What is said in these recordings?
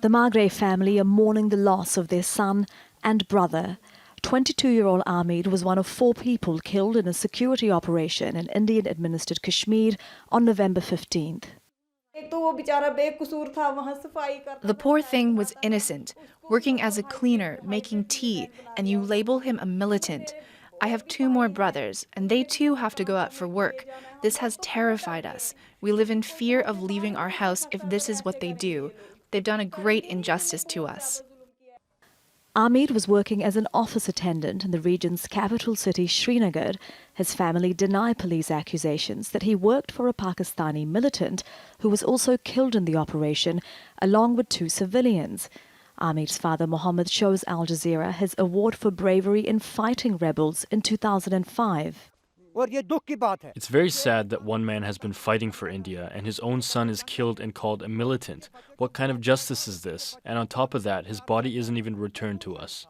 The Magre family are mourning the loss of their son and brother. 22-year-old Ahmed was one of 4 people killed in a security operation in Indian-administered Kashmir on November 15th. The poor thing was innocent, working as a cleaner, making tea, and you label him a militant. I have 2 more brothers, and they too have to go out for work. This has terrified us. We live in fear of leaving our house if this is what they do. They've done a great injustice to us. Ahmed was working as an office attendant in the region's capital city, Srinagar. His family deny police accusations that he worked for a Pakistani militant who was also killed in the operation, along with 2 civilians. Ahmed's father, Mohammed, shows Al Jazeera his award for bravery in fighting rebels in 2005. It's very sad that one man has been fighting for India and his own son is killed and called a militant. What kind of justice is this? And on top of that, his body isn't even returned to us.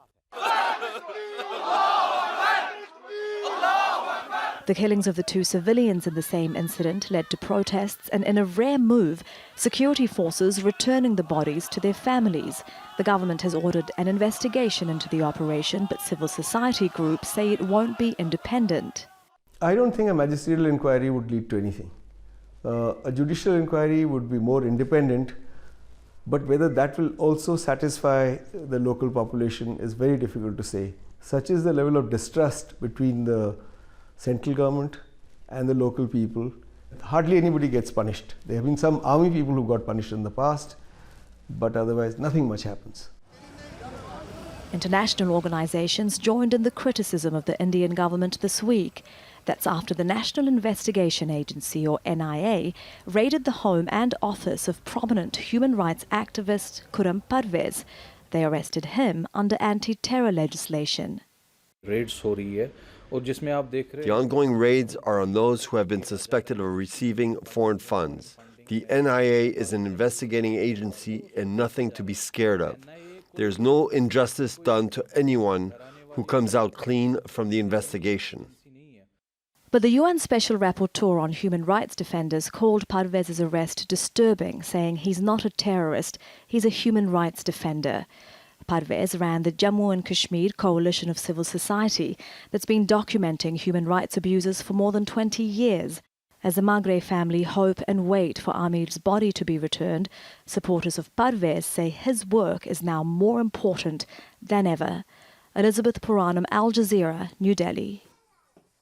The killings of the 2 civilians in the same incident led to protests, and in a rare move, security forces returning the bodies to their families. The government has ordered an investigation into the operation, but civil society groups say it won't be independent. I don't think a magisterial inquiry would lead to anything. A judicial inquiry would be more independent, but whether that will also satisfy the local population is very difficult to say. Such is the level of distrust between the central government and the local people. Hardly anybody gets punished. There have been some army people who got punished in the past, but otherwise nothing much happens. International organizations joined in the criticism of the Indian government this week. That's after the National Investigation Agency, or NIA, raided the home and office of prominent human rights activist Puranam. They arrested him under anti-terror legislation. The ongoing raids are on those who have been suspected of receiving foreign funds. The NIA is an investigating agency and nothing to be scared of. There's no injustice done to anyone who comes out clean from the investigation. But the UN Special Rapporteur on Human Rights Defenders called Parvez's arrest disturbing, saying he's not a terrorist, he's a human rights defender. Parvez ran the Jammu and Kashmir coalition of civil society that's been documenting human rights abuses for more than 20 years. As the Magre family hope and wait for Ahmed's body to be returned, supporters of Parvez say his work is now more important than ever. Elizabeth Puranam, Al Jazeera, New Delhi.